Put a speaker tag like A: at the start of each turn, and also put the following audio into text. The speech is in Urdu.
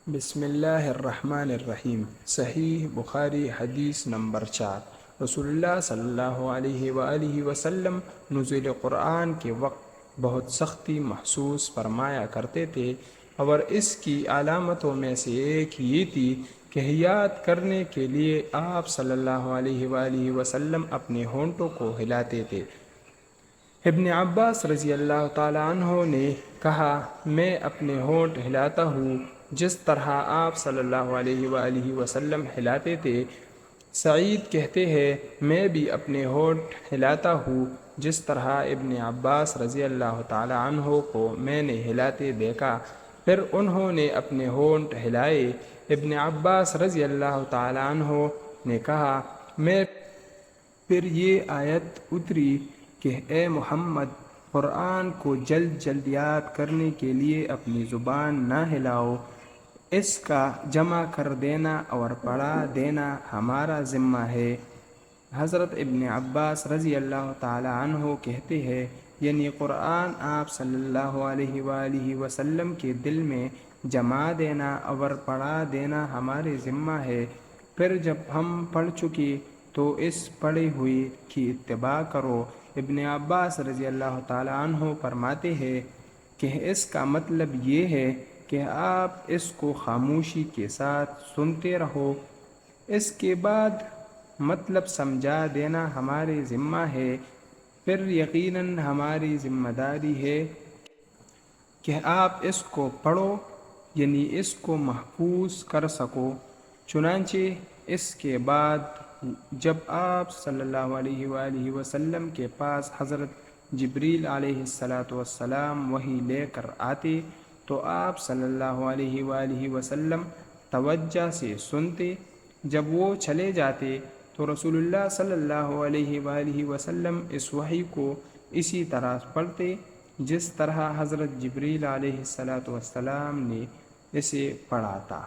A: بسم اللہ الرحمن الرحیم۔ صحیح بخاری حدیث نمبر 4۔ رسول اللہ صلی اللہ علیہ وآلہ وسلم نزول قرآن کے وقت بہت سختی محسوس فرمایا کرتے تھے، اور اس کی علامتوں میں سے ایک یہ تھی کہ یاد کرنے کے لیے آپ صلی اللہ علیہ وآلہ وسلم اپنے ہونٹوں کو ہلاتے تھے۔ ابن عباس رضی اللہ تعالیٰ عنہ نے کہا، میں اپنے ہونٹ ہلاتا ہوں جس طرح آپ صلی اللہ علیہ وآلہ وسلم ہلاتے تھے۔ سعید کہتے ہیں، میں بھی اپنے ہونٹ ہلاتا ہوں جس طرح ابن عباس رضی اللہ تعالیٰ عنہ کو میں نے ہلاتے دیکھا۔ پھر انہوں نے اپنے ہونٹ ہلائے۔ ابن عباس رضی اللہ تعالیٰ عنہ نے کہا، پھر یہ آیت اتری کہ اے محمد، قرآن کو جلد جلد یاد کرنے کے لیے اپنی زبان نہ ہلاؤ، اس کا جمع کر دینا اور پڑھا دینا ہمارا ذمہ ہے۔ حضرت ابن عباس رضی اللہ تعالی عنہ کہتے ہیں، یعنی قرآن آپ صلی اللہ علیہ وآلہ وسلم کے دل میں جما دینا اور پڑھا دینا ہمارے ذمہ ہے۔ پھر جب ہم پڑھ چکے تو اس پڑھی ہوئی کی اتباع کرو۔ ابن عباس رضی اللہ تعالی عنہ فرماتے ہیں کہ اس کا مطلب یہ ہے کہ آپ اس کو خاموشی کے ساتھ سنتے رہو، اس کے بعد مطلب سمجھا دینا ہمارے ذمہ ہے۔ پھر یقیناً ہماری ذمہ داری ہے کہ آپ اس کو پڑھو، یعنی اس کو محفوظ کر سکو۔ چنانچہ اس کے بعد جب آپ صلی اللہ علیہ وآلہ وسلم کے پاس حضرت جبریل علیہ السلام وحی لے کر آتے تو آپ صلی اللہ علیہ وآلہ وسلم توجہ سے سنتے۔ جب وہ چلے جاتے تو رسول اللہ صلی اللہ علیہ وآلہ وسلم اس وحی کو اسی طرح پڑھتے جس طرح حضرت جبریل علیہ السلام نے اسے پڑھا تھا۔